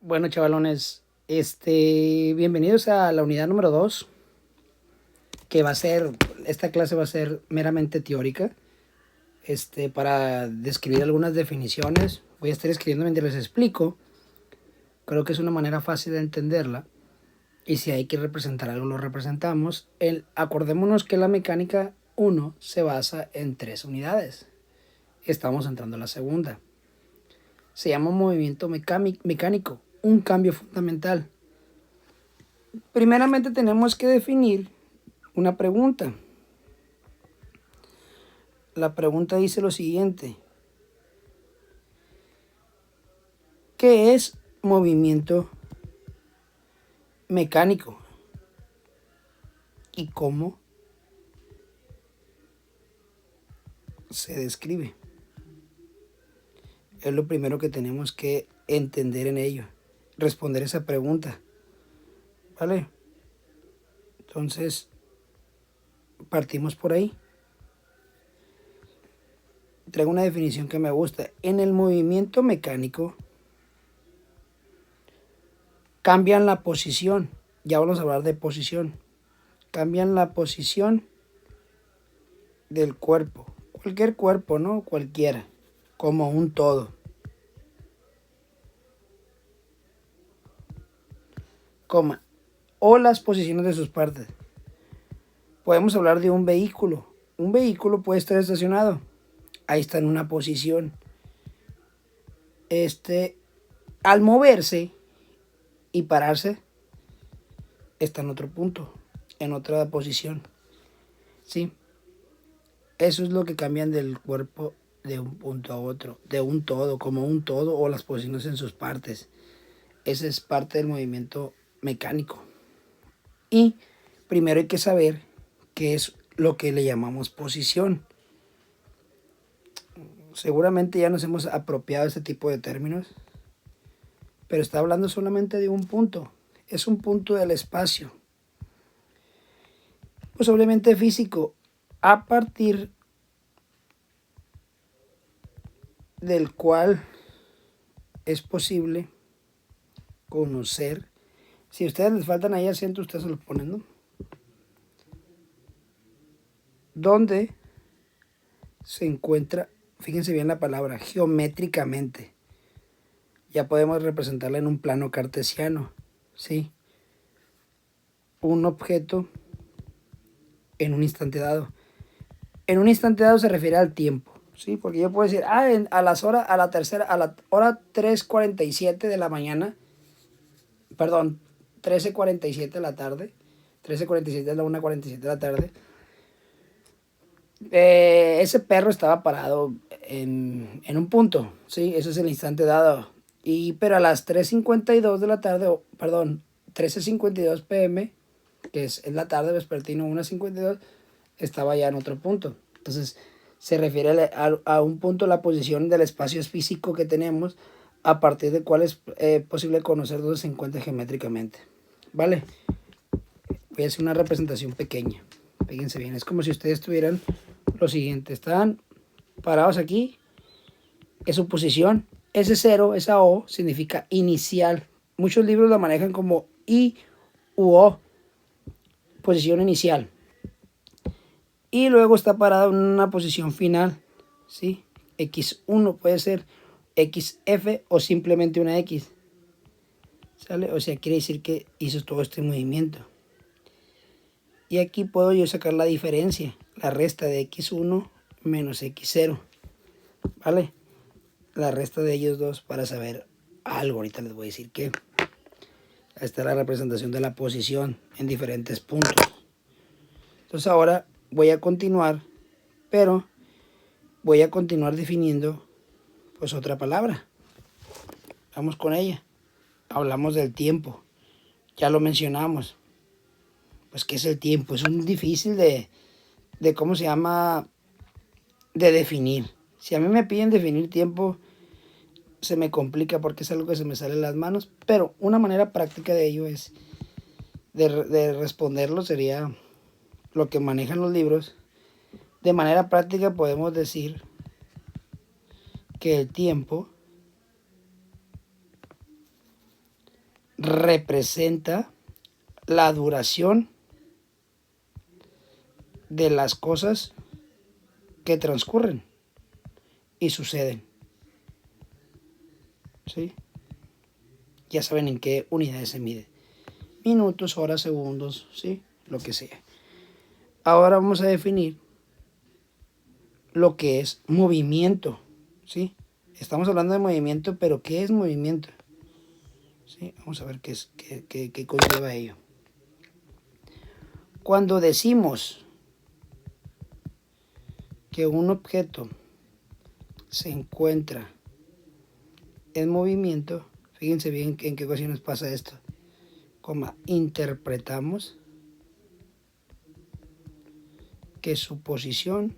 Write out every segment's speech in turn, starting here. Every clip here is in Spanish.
Bueno, chavalones, bienvenidos a la unidad número 2, que esta clase va a ser meramente teórica, para describir algunas definiciones. Voy a estar escribiendo mientras les explico. Creo que es una manera fácil de entenderla. Y si hay que representar algo, lo representamos. Acordémonos que la mecánica 1 se basa en 3 unidades. Estamos entrando a la segunda. Se llama movimiento mecánico, un cambio fundamental. Primeramente tenemos que definir una pregunta. La pregunta dice lo siguiente: ¿qué es movimiento mecánico y cómo se describe? Es lo primero que tenemos que entender en ello, responder esa pregunta, ¿vale? Entonces, partimos por ahí. Traigo una definición que me gusta. En el movimiento mecánico cambian la posición. Ya vamos a hablar de posición. Cambian la posición del cuerpo. Cualquier cuerpo, ¿no? Cualquiera. Como un todo. Coma. O las posiciones de sus partes. Podemos hablar de un vehículo. Un vehículo puede estar estacionado. Ahí está en una posición. Al moverse y pararse, está en otro punto, en otra posición. ¿Sí? Eso es lo que cambian del cuerpo de un punto a otro, de un todo, como un todo, o las posiciones en sus partes. Ese es parte del movimiento mecánico. Y primero hay que saber qué es lo que le llamamos posición. Seguramente ya nos hemos apropiado de este tipo de términos, pero está hablando solamente de un punto. Es un punto del espacio, posiblemente físico, a partir del cual es posible conocer. Si a ustedes les faltan ahí acentos, ustedes se los ponen, ¿no? ¿Dónde se encuentra? Fíjense bien la palabra, geométricamente. Ya podemos representarla en un plano cartesiano, ¿sí? Un objeto en un instante dado. En un instante dado se refiere al tiempo, ¿sí? Porque yo puedo decir, a la hora 3:47 de la mañana, perdón, 13:47 de la tarde, 13:47 de la 1:47 de la tarde, ese perro estaba parado en un punto, ¿sí? Ese es el instante dado. Pero a las 3:52 de la tarde, perdón, 13:52 pm, que es en la tarde vespertino, 1:52, estaba ya en otro punto. Entonces, se refiere a un punto, la posición del espacio físico que tenemos, a partir de cuál es posible conocer dónde se encuentra geométricamente. ¿Vale? Voy a hacer una representación pequeña. Fíjense bien, es como si ustedes tuvieran lo siguiente: están parados aquí, es su posición. Ese cero, esa O, significa inicial. Muchos libros la manejan como I u O, posición inicial. Y luego está parado en una posición final, ¿sí? X1 puede ser XF o simplemente una X, ¿sale? O sea, quiere decir que hizo todo este movimiento. Y aquí puedo yo sacar la diferencia, la resta de X1 menos X0, ¿vale? La resta de ellos dos para saber algo. Ahorita les voy a decir que esta es la representación de la posición en diferentes puntos. Entonces ahora voy a continuar, pero voy a continuar definiendo pues otra palabra. Vamos con ella. Hablamos del tiempo. Ya lo mencionamos. Pues, ¿qué es el tiempo? Es un difícil de ¿cómo se llama? De definir. Si a mí me piden definir tiempo, se me complica porque es algo que se me sale de las manos. Pero una manera práctica de ello es, de responderlo, sería lo que manejan los libros. De manera práctica podemos decir que el tiempo representa la duración de las cosas que transcurren y suceden. ¿Sí? Ya saben en qué unidades se mide. Minutos, horas, segundos, ¿sí? Lo que sea. Ahora vamos a definir lo que es movimiento, ¿sí? Estamos hablando de movimiento, pero ¿qué es movimiento? ¿Sí? Vamos a ver qué conlleva ello. Cuando decimos que un objeto se encuentra en movimiento, fíjense bien en qué ocasiones pasa esto, interpretamos que su posición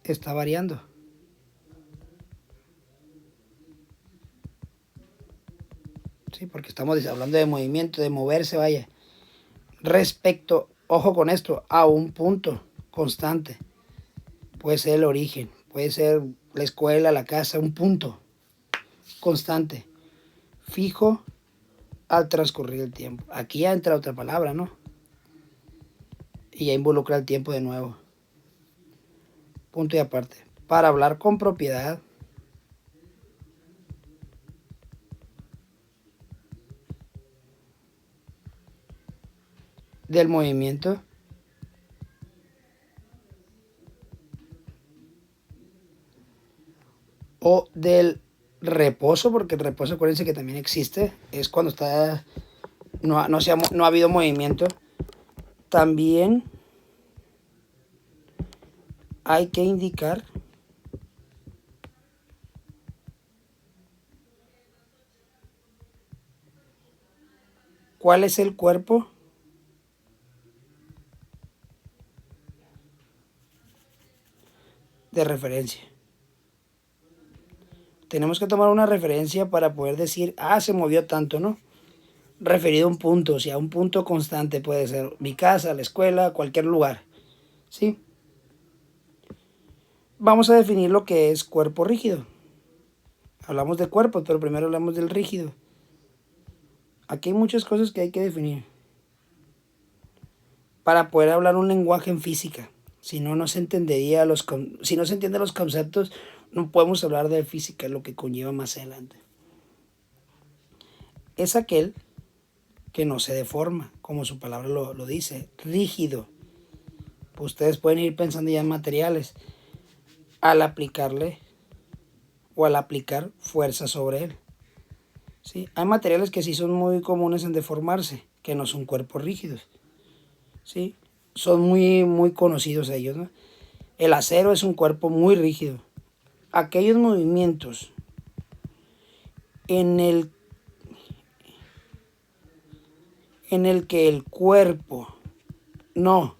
está variando. Sí, porque estamos hablando de movimiento, de moverse, vaya. Respecto, ojo con esto, a un punto constante. Puede ser el origen, puede ser la escuela, la casa, un punto constante, fijo al transcurrir el tiempo. Aquí ya entra otra palabra, ¿no? Y ya involucra el tiempo de nuevo. Punto y aparte. Para hablar con propiedad, del movimiento, o del reposo, porque el reposo, acuérdense que también existe, es cuando está, no ha habido movimiento. También hay que indicar cuál es el cuerpo de referencia. Tenemos que tomar una referencia para poder decir, se movió tanto, ¿no? Referido a un punto, o sea, un punto constante puede ser mi casa, la escuela, cualquier lugar, ¿sí? Vamos a definir lo que es cuerpo rígido. Hablamos de cuerpos, pero primero hablamos del rígido. Aquí hay muchas cosas que hay que definir para poder hablar un lenguaje en física. Si no, no se entendería si no se entienden los conceptos, no podemos hablar de física, lo que conlleva más adelante. Es aquel que no se deforma, como su palabra lo dice, rígido. Pues ustedes pueden ir pensando ya en materiales al aplicarle o al aplicar fuerza sobre él. ¿Sí? Hay materiales que sí son muy comunes en deformarse, que no son cuerpos rígidos. ¿Sí? Son muy conocidos ellos, ¿no? El acero es un cuerpo muy rígido. Aquellos movimientos en el que el cuerpo no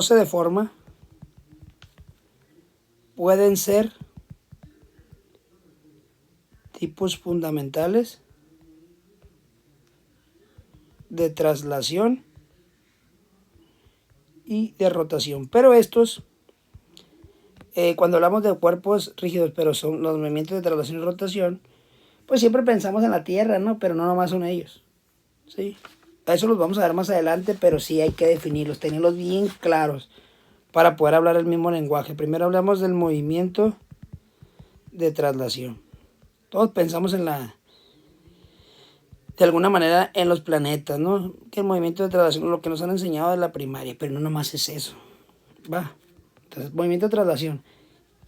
se deforma, pueden ser tipos fundamentales de traslación y de rotación. Pero estos, cuando hablamos de cuerpos rígidos, pero son los movimientos de traslación y rotación, pues siempre pensamos en la Tierra, ¿no? Pero no nomás son ellos, ¿sí? A eso los vamos a ver más adelante, pero sí hay que definirlos, tenerlos bien claros para poder hablar el mismo lenguaje. Primero hablamos del movimiento de traslación. Todos pensamos de alguna manera en los planetas, ¿no? Que el movimiento de traslación es lo que nos han enseñado de la primaria, pero no nomás es eso. Va. Entonces, movimiento de traslación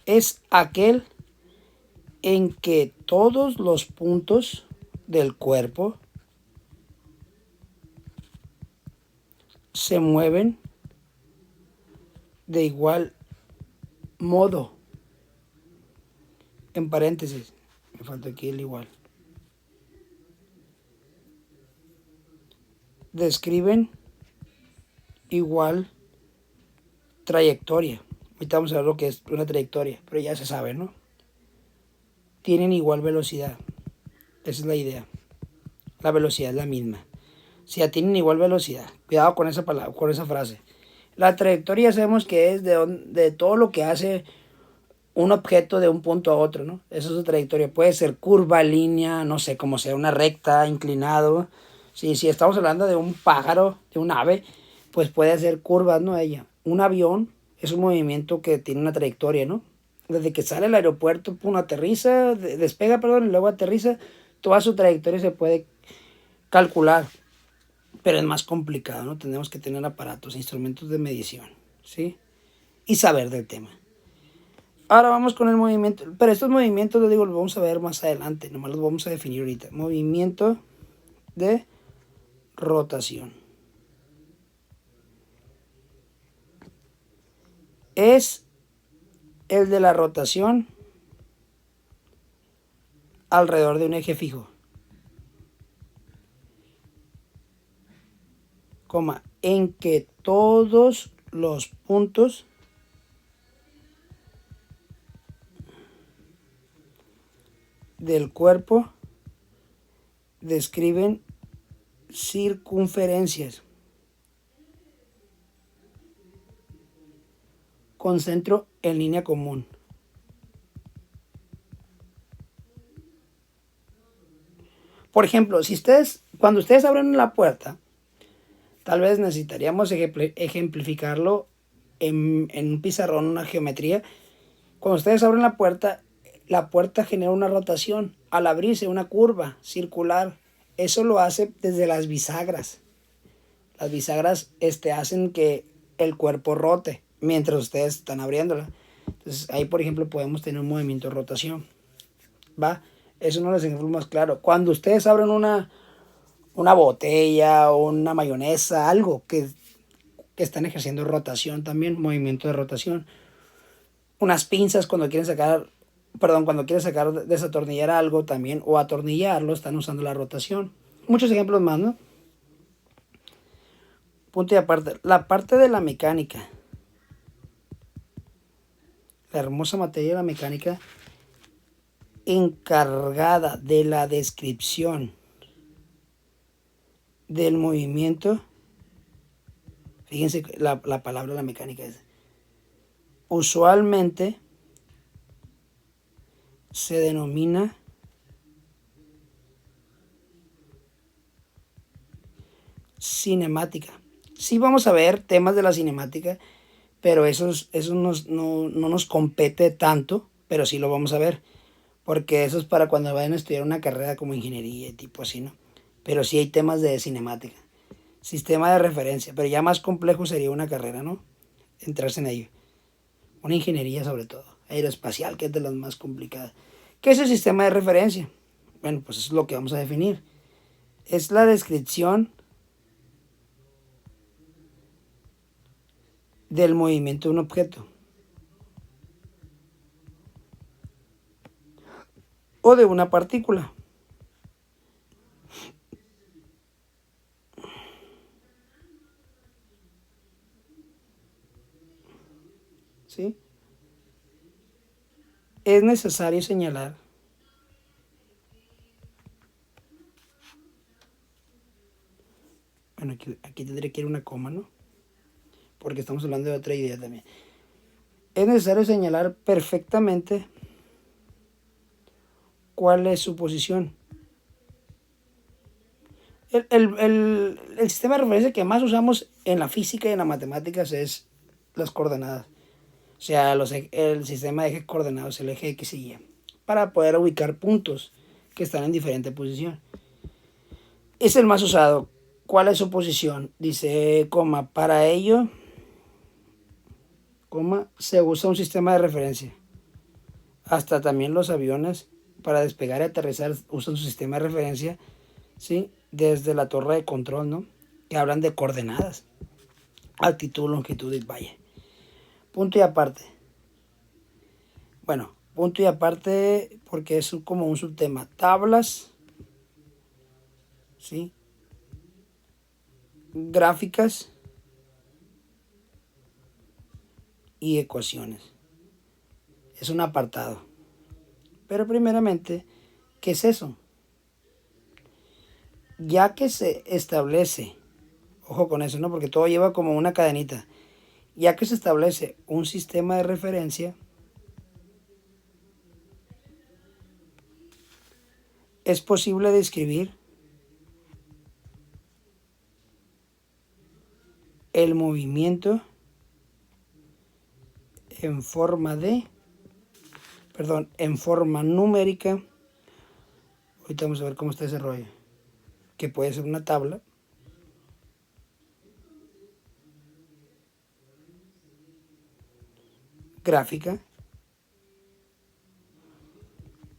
es aquel en que todos los puntos del cuerpo se mueven de igual modo. En paréntesis, me falta aquí el igual. Describen igual trayectoria. Ahorita vamos a ver lo que es una trayectoria, pero ya se sabe, ¿no? Tienen igual velocidad. Esa es la idea. La velocidad es la misma. Si ya tienen igual velocidad. Cuidado con esa frase. La trayectoria sabemos que es de todo lo que hace un objeto de un punto a otro, ¿no? Esa es su trayectoria. Puede ser curva, línea, no sé, como sea, una recta, inclinado. Sí, si estamos hablando de un pájaro, de un ave, pues puede hacer curvas, ¿no? Ella. Un avión es un movimiento que tiene una trayectoria, ¿no? Desde que sale al aeropuerto, pum, aterriza, despega, perdón, y luego aterriza, toda su trayectoria se puede calcular, pero es más complicado, ¿no? Tenemos que tener aparatos, instrumentos de medición, ¿sí? Y saber del tema. Ahora vamos con el movimiento, pero estos movimientos, les digo, los vamos a ver más adelante, nomás los vamos a definir ahorita. Movimiento de rotación. Es el de la rotación alrededor de un eje fijo, coma, en que todos los puntos del cuerpo describen circunferencias con centro en línea común. Por ejemplo, si ustedes, cuando ustedes abren la puerta, tal vez necesitaríamos ejemplificarlo en un pizarrón, una geometría. Cuando ustedes abren la puerta genera una rotación. Al abrirse una curva circular, eso lo hace desde las bisagras. Las bisagras hacen que el cuerpo rote mientras ustedes están abriéndola. Entonces ahí, por ejemplo, podemos tener un movimiento de rotación. ¿Va? Eso no les ejemplo más claro. Cuando ustedes abren una botella o una mayonesa, algo que están ejerciendo rotación también, movimiento de rotación. Unas pinzas cuando quieren sacar, perdón, cuando quieren sacar, desatornillar algo también o atornillarlo, están usando la rotación. Muchos ejemplos más, ¿no? Punto y aparte, la parte de la mecánica, la hermosa materia de la mecánica encargada de la descripción del movimiento. Fíjense la palabra de la mecánica es, usualmente se denomina cinemática. Sí vamos a ver temas de la cinemática, pero eso no nos compete tanto, pero sí lo vamos a ver, porque eso es para cuando vayan a estudiar una carrera como ingeniería, tipo así, ¿no? Pero sí hay temas de cinemática, sistema de referencia, pero ya más complejo sería una carrera, ¿no? Entrarse en ello. Una ingeniería sobre todo, aeroespacial, que es de las más complicadas. ¿Qué es el sistema de referencia? Bueno, pues eso es lo que vamos a definir. Es la descripción del movimiento de un objeto o de una partícula. ¿Sí? Es necesario señalar bueno, aquí tendré que ir una coma, ¿no? Porque estamos hablando de otra idea también. Es necesario señalar perfectamente cuál es su posición. El sistema de referencia que más usamos en la física y en las matemáticas es las coordenadas. O sea, el sistema de ejes coordenados, el eje X y Y, para poder ubicar puntos que están en diferente posición. Es el más usado. ¿Cuál es su posición? Dice, coma, para ello, coma, se usa un sistema de referencia. Hasta también los aviones, para despegar y aterrizar, usan su sistema de referencia, ¿sí? Desde la torre de control, ¿no? Que hablan de coordenadas, altitud, longitud y valle. Punto y aparte. Bueno, punto y aparte porque es como un subtema. Tablas, ¿sí? Gráficas y ecuaciones. Es un apartado. Pero primeramente, ¿qué es eso? Ya que se establece, ojo con eso, ¿no? Porque todo lleva como una cadenita. Ya que se establece un sistema de referencia, es posible describir el movimiento en forma numérica. Ahorita vamos a ver cómo está ese rollo, que puede ser una tabla, gráfica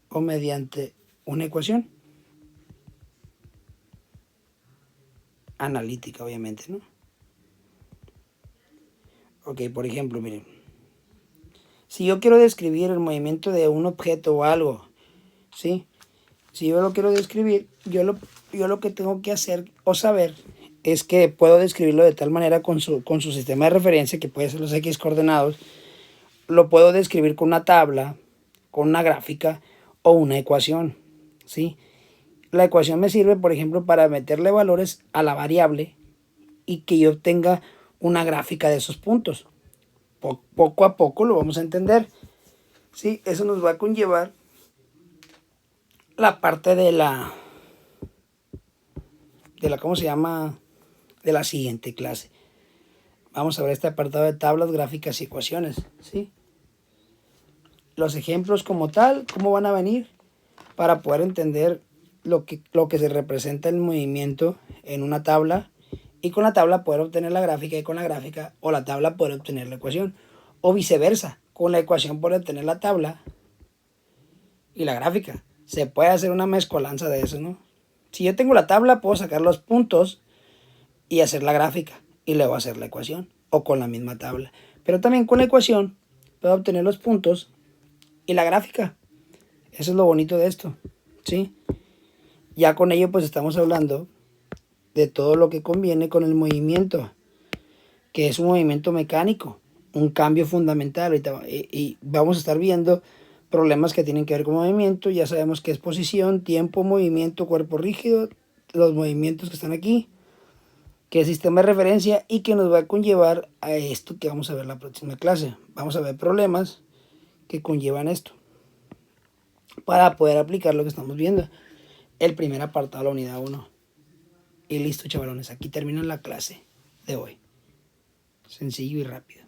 o mediante una ecuación analítica, obviamente, ¿no? Ok, por ejemplo, miren, si yo quiero describir el movimiento de un objeto o algo, ¿sí? Si yo lo quiero describir, yo lo que tengo que hacer o saber es que puedo describirlo de tal manera con su sistema de referencia, que puede ser los X coordenados, lo puedo describir con una tabla, con una gráfica o una ecuación, ¿sí? La ecuación me sirve, por ejemplo, para meterle valores a la variable y que yo obtenga una gráfica de esos puntos. Poco a poco lo vamos a entender, ¿sí? Eso nos va a conllevar la parte de la ¿cómo se llama? De la siguiente clase. Vamos a ver este apartado de tablas, gráficas y ecuaciones, ¿sí? Los ejemplos como tal, cómo van a venir para poder entender lo que se representa el movimiento en una tabla, y con la tabla poder obtener la gráfica, y con la gráfica o la tabla poder obtener la ecuación, o viceversa, con la ecuación poder obtener la tabla y la gráfica. Se puede hacer una mezcolanza de eso, ¿no? Si yo tengo la tabla, puedo sacar los puntos y hacer la gráfica y luego hacer la ecuación, o con la misma tabla. Pero también con la ecuación puedo obtener los puntos y la gráfica. Eso es lo bonito de esto, ¿sí? Ya con ello pues estamos hablando de todo lo que conviene con el movimiento, que es un movimiento mecánico, un cambio fundamental. Y vamos a estar viendo problemas que tienen que ver con movimiento. Ya sabemos que es posición, tiempo, movimiento, cuerpo rígido, los movimientos que están aquí, que es sistema de referencia, y que nos va a conllevar a esto que vamos a ver en la próxima clase. Vamos a ver problemas que conllevan esto para poder aplicar lo que estamos viendo. El primer apartado de la unidad 1. Y listo, chavalones, aquí termina la clase de hoy. Sencillo y rápido.